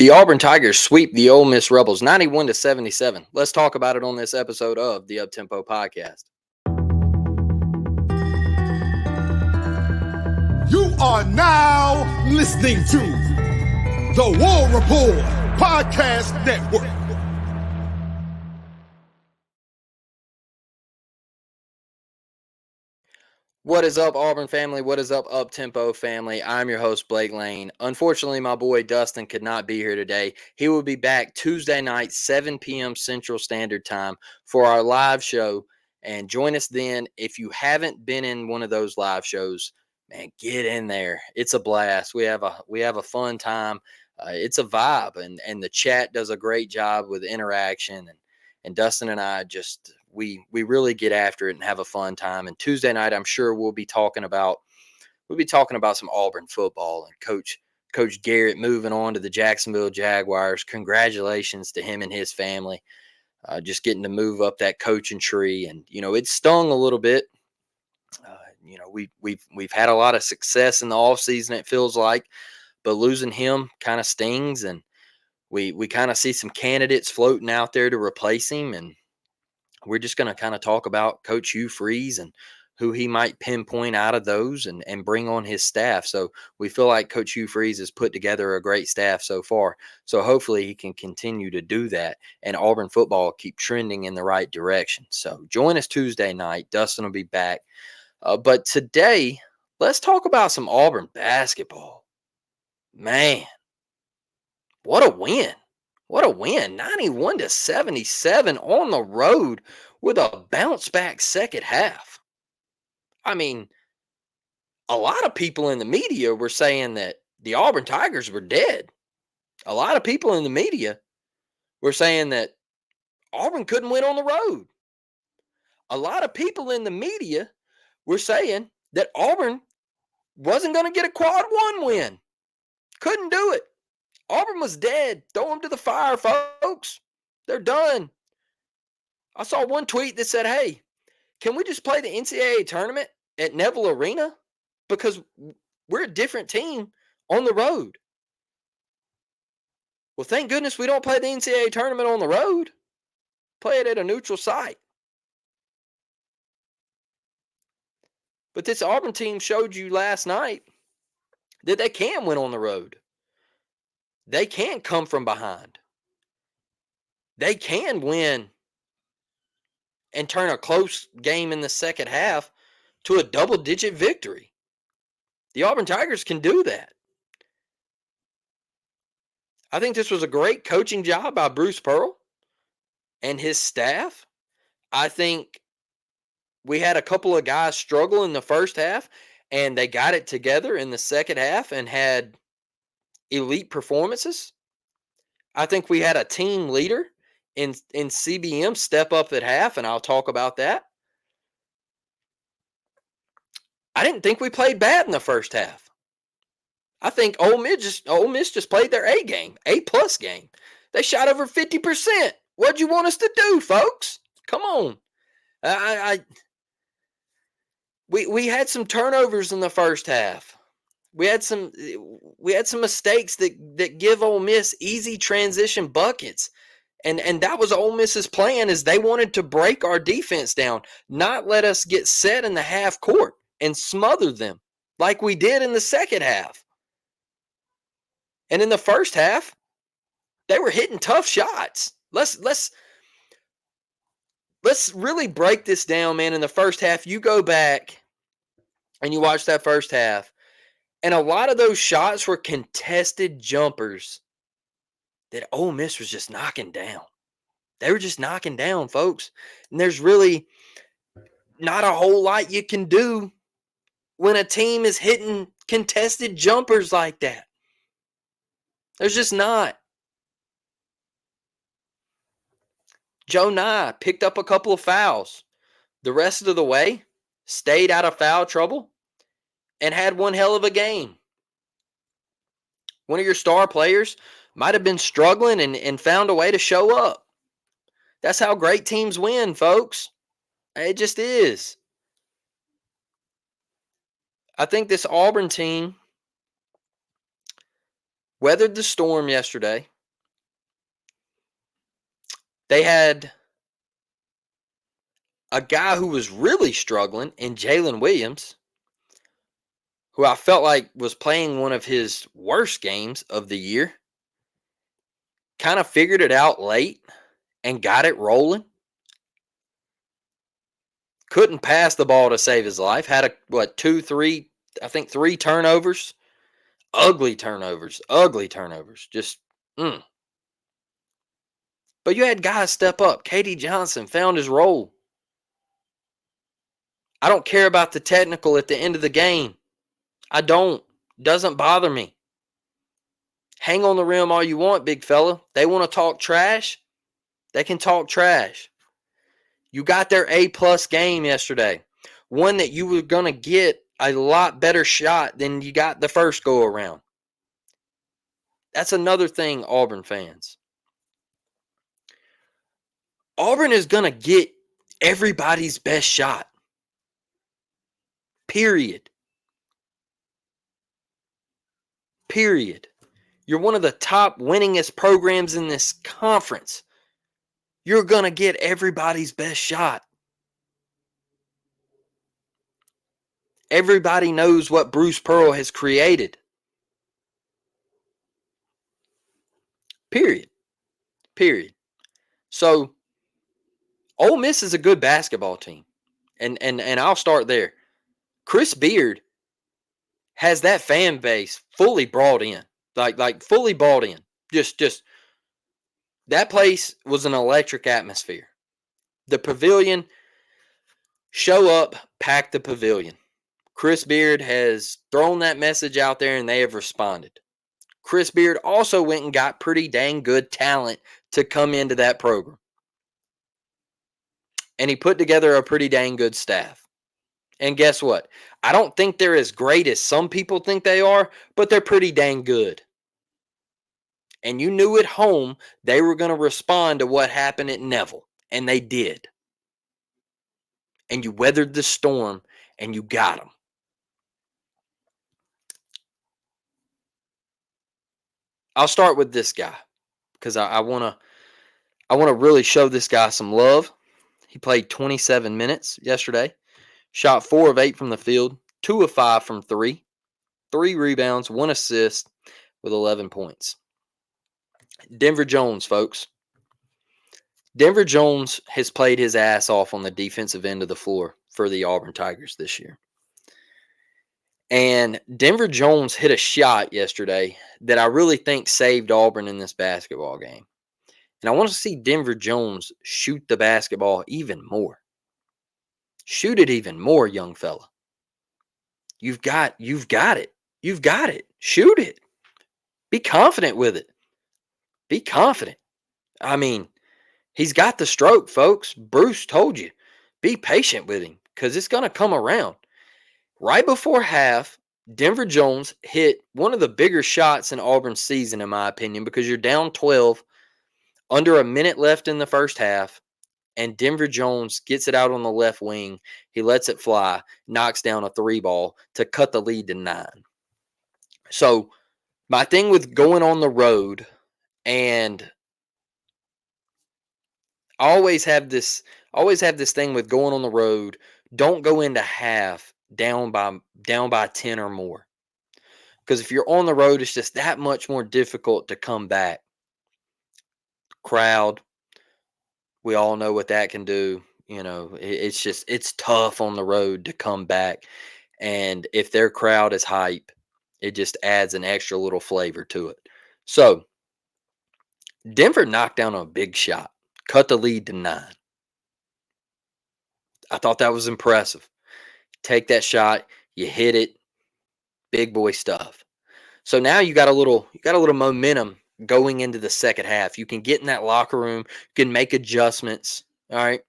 The Auburn Tigers sweep the Ole Miss Rebels 91-77. Let's talk about it on this episode of the Uptempo Podcast. You are now listening to the War Report Podcast Network. What is up, Auburn family? What is up, Uptempo family? I'm your host, Blake Lane. Unfortunately, my boy Dustin could not be here today. He will be back Tuesday night, 7 p.m. Central Standard Time for our live show. And join us then. If you haven't been in one of those live shows, man, get in there. It's a blast. We have a fun time. It's a vibe, and the chat does a great job with interaction. And Dustin and I just we really get after it and have a fun time. And Tuesday night, I'm sure we'll be talking about some Auburn football and Coach Garrett moving on to the Jacksonville Jaguars. Congratulations to him and his family. Just getting to move up that coaching tree, and it stung a little bit. We've had a lot of success in the offseason, it feels like, but losing him kind of stings, and we kind of see some candidates floating out there to replace him, and we're just going to kind of talk about Coach Hugh Freeze and who he might pinpoint out of those and bring on his staff. So we feel like Coach Hugh Freeze has put together a great staff so far. So hopefully he can continue to do that and Auburn football keep trending in the right direction. So join us Tuesday night. Dustin will be back. But today, let's talk about some Auburn basketball. Man, what a win. What a win. 91-77 on the road with a bounce back second half. I mean, a lot of people in the media were saying that the Auburn Tigers were dead. A lot of people in the media were saying that Auburn couldn't win on the road. A lot of people in the media were saying that Auburn wasn't going to get a quad one win. Couldn't do it. Auburn was dead. Throw them to the fire, folks. They're done. I saw one tweet that said, hey, can we just play the NCAA tournament at Neville Arena? Because we're a different team on the road. Well, thank goodness we don't play the NCAA tournament on the road. Play it at a neutral site. But this Auburn team showed you last night that they can win on the road. They can come from behind. They can win and turn a close game in the second half to a double-digit victory. The Auburn Tigers can do that. I think this was a great coaching job by Bruce Pearl and his staff. I think we had a couple of guys struggle in the first half, and they got it together in the second half and had elite performances. I think we had a team leader in CBM step up at half, and I'll talk about that. I didn't think we played bad in the first half. I think Ole Miss just played their A game, A+ game. They shot over 50%. What'd you want us to do, folks? Come on. We had some turnovers in the first half. We had some mistakes that give Ole Miss easy transition buckets. And that was Ole Miss's plan, is they wanted to break our defense down, not let us get set in the half court and smother them like we did in the second half. And in the first half, they were hitting tough shots. Let's really break this down, man. In the first half, you go back and you watch that first half, and a lot of those shots were contested jumpers that Ole Miss was just knocking down. They were just knocking down, folks. And there's really not a whole lot you can do when a team is hitting contested jumpers like that. There's just not. Johni picked up a couple of fouls. The rest of the way, stayed out of foul trouble and had one hell of a game. One of your star players might have been struggling and found a way to show up. That's how great teams win, folks. It just is. I think this Auburn team weathered the storm yesterday. They had a guy who was really struggling in Jalen Williams, who I felt like was playing one of his worst games of the year. Kind of figured it out late and got it rolling. Couldn't pass the ball to save his life. Had three turnovers. Ugly turnovers. Ugly turnovers. Just, But you had guys step up. Trey Johnson found his role. I don't care about the technical at the end of the game. I don't. Doesn't bother me. Hang on the rim all you want, big fella. They want to talk trash. They can talk trash. You got their A-plus game yesterday. One that you were going to get a lot better shot than you got the first go around. That's another thing, Auburn fans. Auburn is going to get everybody's best shot. Period. Period. You're one of the top winningest programs in this conference. You're going to get everybody's best shot. Everybody knows what Bruce Pearl has created. Period. Period. So, Ole Miss is a good basketball team. And I'll start there. Chris Beard has that fan base fully brought in. Like fully bought in. Just that place was an electric atmosphere. The pavilion, show up, pack the pavilion. Chris Beard has thrown that message out there and they have responded. Chris Beard also went and got pretty dang good talent to come into that program. And he put together a pretty dang good staff. And guess what? I don't think they're as great as some people think they are, but they're pretty dang good. And you knew at home they were going to respond to what happened at Neville. And they did. And you weathered the storm and you got them. I'll start with this guy because I want to really show this guy some love. He played 27 minutes yesterday, shot 4 of 8 from the field, 2 of 5 from 3, 3 rebounds, 1 assist with 11 points. Denver Jones, folks. Denver Jones has played his ass off on the defensive end of the floor for the Auburn Tigers this year. And Denver Jones hit a shot yesterday that I really think saved Auburn in this basketball game. And I want to see Denver Jones shoot the basketball even more. Shoot it even more, young fella. You've got it. You've got it. Shoot it. Be confident with it. Be confident. I mean, he's got the stroke, folks. Bruce told you. Be patient with him because it's going to come around. Right before half, Denver Jones hit one of the bigger shots in Auburn's season, in my opinion, because you're down 12, under a minute left in the first half, and Denver Jones gets it out on the left wing. He lets it fly, knocks down a 3 ball to cut the lead to 9. So my thing with going on the road, and I always have this thing with going on the road, don't go into half down by 10 or more. Because if you're on the road, it's just that much more difficult to come back. Crowd, we all know what that can do. You know, it's tough on the road to come back. And if their crowd is hype, it just adds an extra little flavor to it. So, Denver knocked down a big shot, cut the lead to 9. I thought that was impressive. Take that shot, you hit it, big boy stuff. So now you got a little momentum going into the second half. You can get in that locker room, you can make adjustments, all right?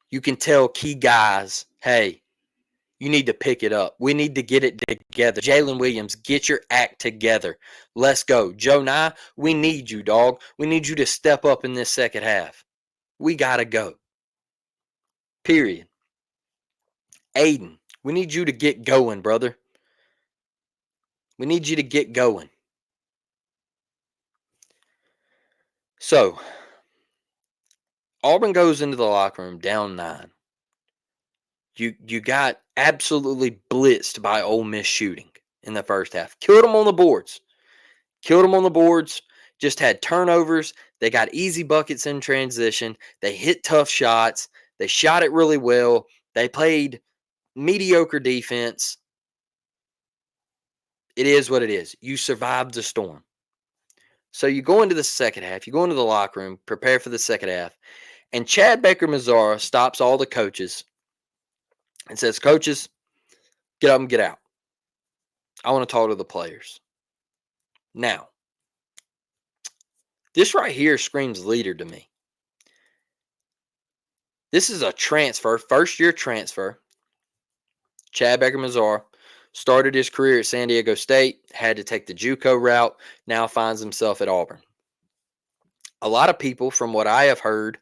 You can tell key guys, hey, you need to pick it up. We need to get it together. Jalen Williams, get your act together. Let's go. Johni, we need you, dog. We need you to step up in this second half. We got to go. Period. Aiden, we need you to get going, brother. We need you to get going. So, Auburn goes into the locker room down 9. You got absolutely blitzed by Ole Miss shooting in the first half. Killed them on the boards. Just had turnovers. They got easy buckets in transition. They hit tough shots. They shot it really well. They played mediocre defense. It is what it is. You survived the storm. So you go into the second half. You go into the locker room, prepare for the second half. And Chad Baker-Mazara stops all the coaches and says, "Coaches, get up and get out. I want to talk to the players." Now, this right here screams leader to me. This is a transfer, first-year transfer. Chad Baker-Mazara started his career at San Diego State, had to take the JUCO route, now finds himself at Auburn. A lot of people, from what I have heard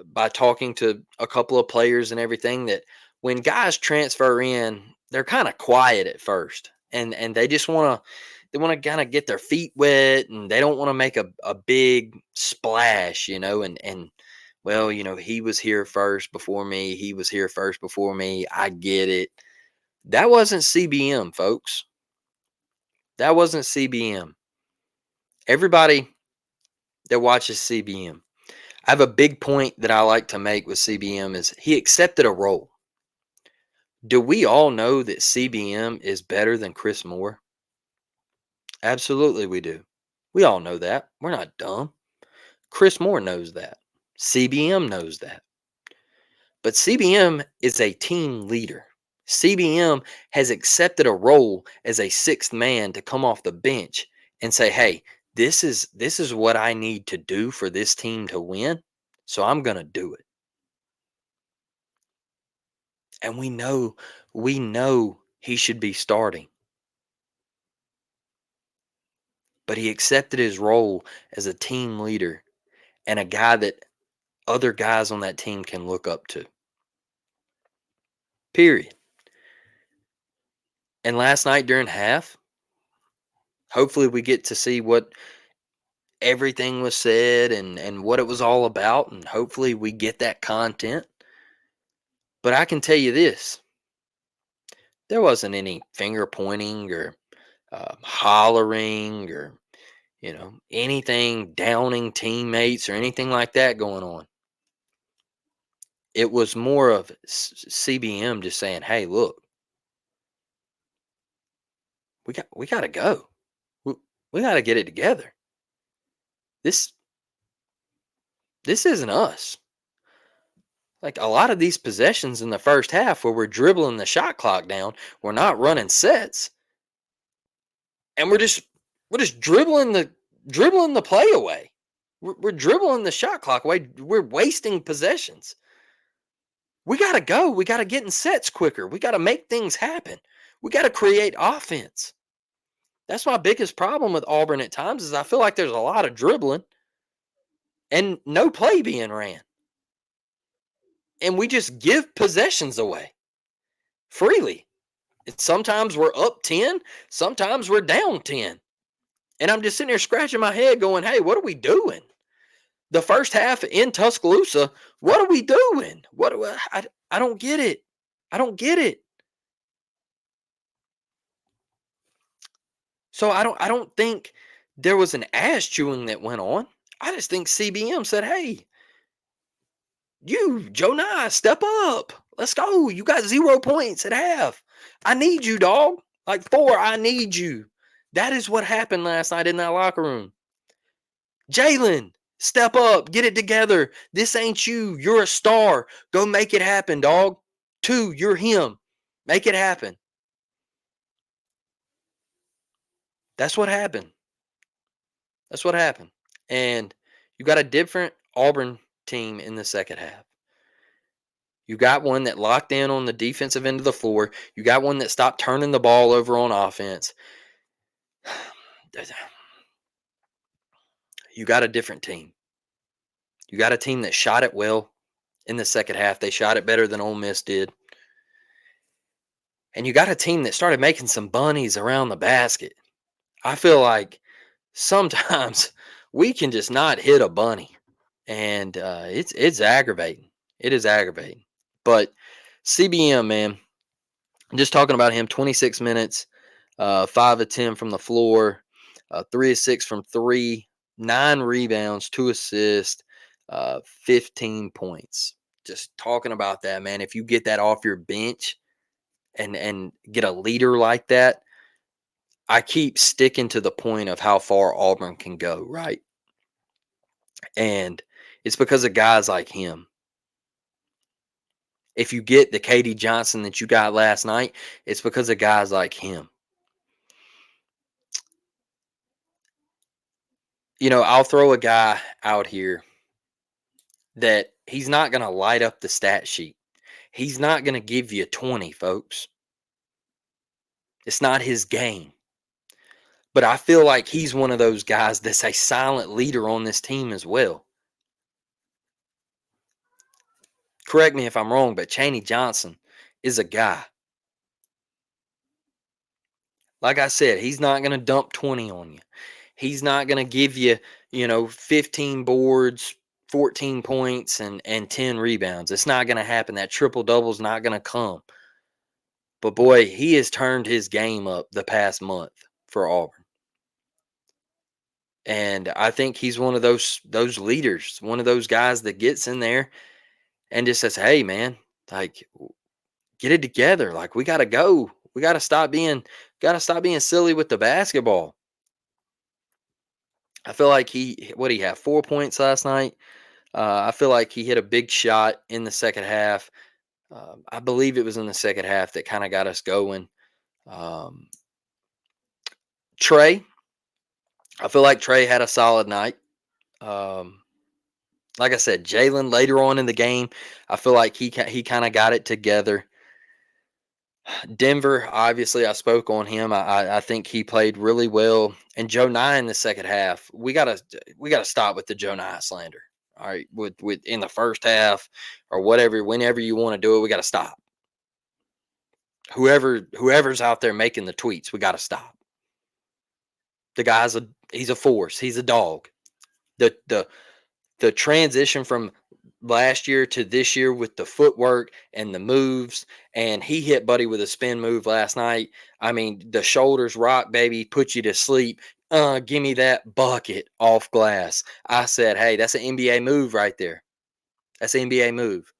by talking to a couple of players and everything, that when guys transfer in, they're kind of quiet at first, and they just want to kind of get their feet wet, and they don't want to make a big splash, and well, he was here first before me. He was here first before me. I get it. That wasn't CBM, folks. That wasn't CBM. Everybody that watches CBM, I have a big point that I like to make with CBM is he accepted a role. Do we all know that CBM is better than Chris Moore? Absolutely we do. We all know that. We're not dumb. Chris Moore knows that. CBM knows that. But CBM is a team leader. CBM has accepted a role as a sixth man to come off the bench and say, "Hey, this is what I need to do for this team to win. So I'm going to do it." And we know he should be starting. But he accepted his role as a team leader and a guy that other guys on that team can look up to. Period. And last night during half, hopefully we get to see what everything was said and what it was all about, and hopefully we get that content. But I can tell you this, there wasn't any finger pointing or hollering or anything downing teammates or anything like that going on. It was more of CBM just saying, "Hey, look, we got to go. We got to get it together. This isn't us." Like, a lot of these possessions in the first half where we're dribbling the shot clock down, we're not running sets, and we're just dribbling the play away. We're dribbling the shot clock away. We're wasting possessions. We got to go. We got to get in sets quicker. We got to make things happen. We got to create offense. That's my biggest problem with Auburn at times is I feel like there's a lot of dribbling and no play being ran. And we just give possessions away freely. And sometimes we're up 10, sometimes we're down 10. And I'm just sitting there scratching my head going, "Hey, what are we doing?" The first half in Tuscaloosa, what are we doing? I don't get it. I don't get it. So I don't think there was an ass chewing that went on. I just think CBM said, "Hey, you, Johni, step up. Let's go. You got 0 points at half. I need you, dog. Like 4, I need you." That is what happened last night in that locker room. Jalen, step up. Get it together. This ain't you. You're a star. Go make it happen, dog. 2, you're him. Make it happen. That's what happened. That's what happened. And you got a different Auburn team in the second half. You got one that locked in on the defensive end of the floor. You got one that stopped turning the ball over on offense. You got a different team. You got a team that shot it well in the second half. They shot it better than Ole Miss did. and you got a team that started making some bunnies around the basket. I feel like sometimes we can just not hit a bunny, and it's aggravating. It is aggravating. But CBM, man, just talking about him, 26 minutes, 5 of 10 from the floor, 3 of 6 from three, 9 rebounds, 2 assists, 15 points. Just talking about that, man. If you get that off your bench and get a leader like that, I keep sticking to the point of how far Auburn can go, right? And it's because of guys like him. If you get the KD Johnson that you got last night, it's because of guys like him. I'll throw a guy out here that he's not going to light up the stat sheet. He's not going to give you 20, folks. It's not his game. But I feel like he's one of those guys that's a silent leader on this team as well. Correct me if I'm wrong, but Chaney Johnson is a guy. Like I said, he's not going to dump 20 on you. He's not going to give you, 15 boards, 14 points, and 10 rebounds. It's not going to happen. That triple double's not going to come. But boy, he has turned his game up the past month for Auburn. And I think he's one of those leaders, one of those guys that gets in there and just says, "Hey, man, like, get it together. Like, we got to go. We got to stop being silly with the basketball." I feel like he had 4 points last night. I feel like he hit a big shot in the second half. I believe it was in the second half that kind of got us going. Um, Trey, I feel like Trey had a solid night. Um, like I said, Jalen later on in the game, I feel like he kind of got it together. Denver, obviously, I spoke on him. I think he played really well. And Johni in the second half, we gotta stop with the Johni slander. All right, with in the first half or whatever, whenever you want to do it, we got to stop. Whoever's out there making the tweets, we got to stop. The he's a force. He's a dog. The transition from last year to this year with the footwork and the moves, and he hit Buddy with a spin move last night. I mean, the shoulders rock, baby, put you to sleep. Give me that bucket off glass. I said, hey, that's an NBA move right there. That's an NBA move.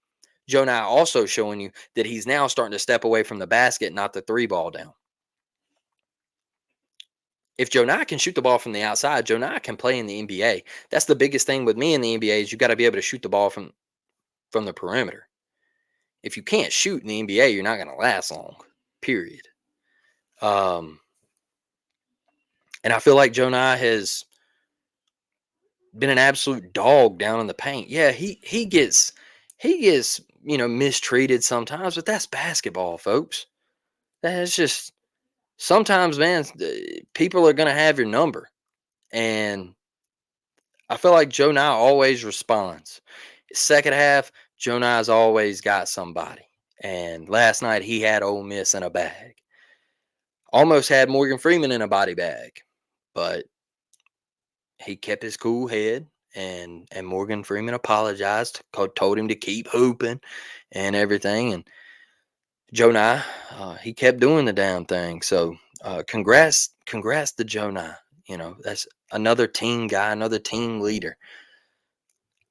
Johni also showing you that he's now starting to step away from the basket, not the three ball down. If Johni can shoot the ball from the outside, Johni can play in the NBA. That's the biggest thing with me in the NBA is you got to be able to shoot the ball from the perimeter. If you can't shoot in the NBA, you're not going to last long. Period. And I feel like Johni has been an absolute dog down in the paint. Yeah, he gets mistreated sometimes, but that's basketball, folks. That's just sometimes, man. People are going to have your number, and I feel like Johni always responds. Second half, Johni's always got somebody. And last night he had Ole Miss in a bag. Almost had Morgan Freeman in a body bag. But he kept his cool head, and Morgan Freeman apologized, told him to keep hooping and everything. And Johni, he kept doing the damn thing. So congrats to Johni. That's another team guy, another team leader.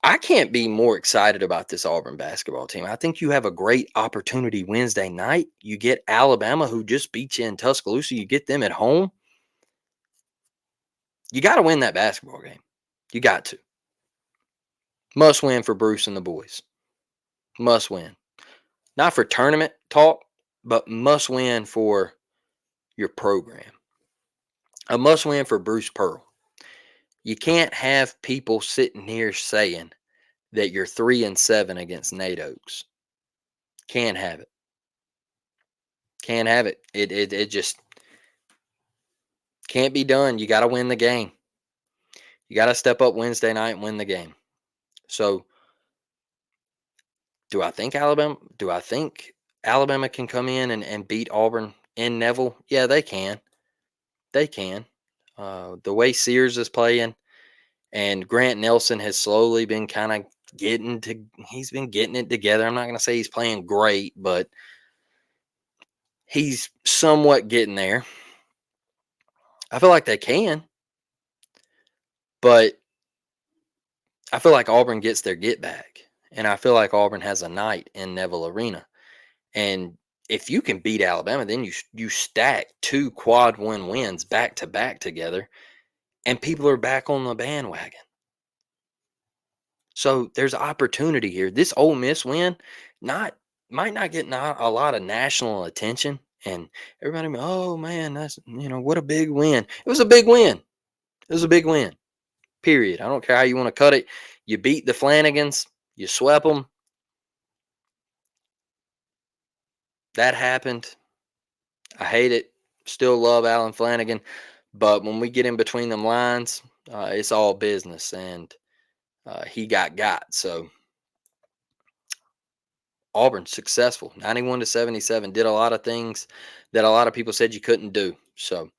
I can't be more excited about this Auburn basketball team. I think you have a great opportunity Wednesday night. You get Alabama, who just beat you in Tuscaloosa. You get them at home. You got to win that basketball game. You got to. Must win for Bruce and the boys. Must win. Not for tournament talk, but must win for your program. A must win for Bruce Pearl. You can't have people sitting here saying that you're 3-7 against Nate Oates. Can't have it. Can't have it. It just can't be done. You got to win the game. You got to step up Wednesday night and win the game. So, do I think Alabama can come in and beat Auburn in Neville. Yeah, they can. They can. The way Sears is playing and Grant Nelson has slowly been kind of he's been getting it together. I'm not going to say he's playing great, but he's somewhat getting there. I feel like they can, but I feel like Auburn gets their get back. And I feel like Auburn has a night in Neville Arena. And if you can beat Alabama, then you stack two quad wins back to back together, and people are back on the bandwagon. So there's opportunity here. This Ole Miss win not might not get a lot of national attention, and everybody, oh man, that's what a big win. It was a big win. It was a big win. Period. I don't care how you want to cut it. You beat the Flanagans. You swept them. That happened. I hate it. Still love Alan Flanagan, but when we get in between them lines, it's all business, and he got. So Auburn successful, 91-77, did a lot of things that a lot of people said you couldn't do. So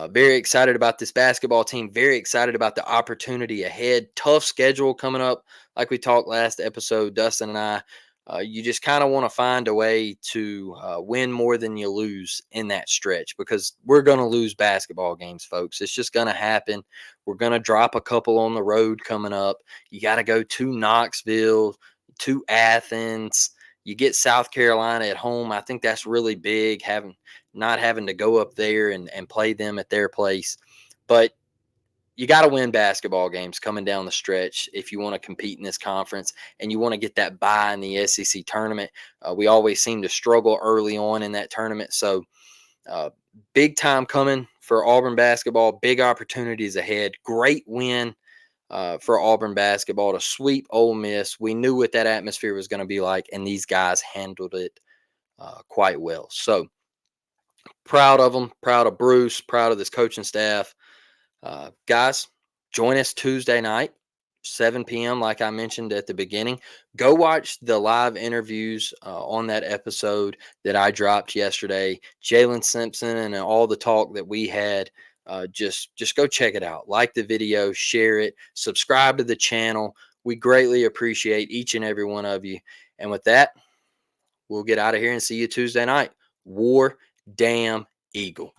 very excited about this basketball team. Very excited about the opportunity ahead. Tough schedule coming up. Like we talked last episode, Dustin and I, you just kind of want to find a way to win more than you lose in that stretch, because we're going to lose basketball games, folks. It's just going to happen. We're going to drop a couple on the road coming up. You got to go to Knoxville, to Athens. You get South Carolina at home. I think that's really big, not having to go up there and play them at their place. But you got to win basketball games coming down the stretch if you want to compete in this conference and you want to get that bye in the SEC tournament. We always seem to struggle early on in that tournament. So big time coming for Auburn basketball. Big opportunities ahead. Great win for Auburn basketball to sweep Ole Miss. We knew what that atmosphere was going to be like, and these guys handled it quite well. So proud of them, proud of Bruce, proud of this coaching staff. Guys, join us Tuesday night, 7 p.m., like I mentioned at the beginning. Go watch the live interviews on that episode that I dropped yesterday. Jalen Simpson and all the talk that we had. Just go check it out. Like the video, share it, subscribe to the channel. We greatly appreciate each and every one of you. And with that, we'll get out of here and see you Tuesday night. War Damn Eagle.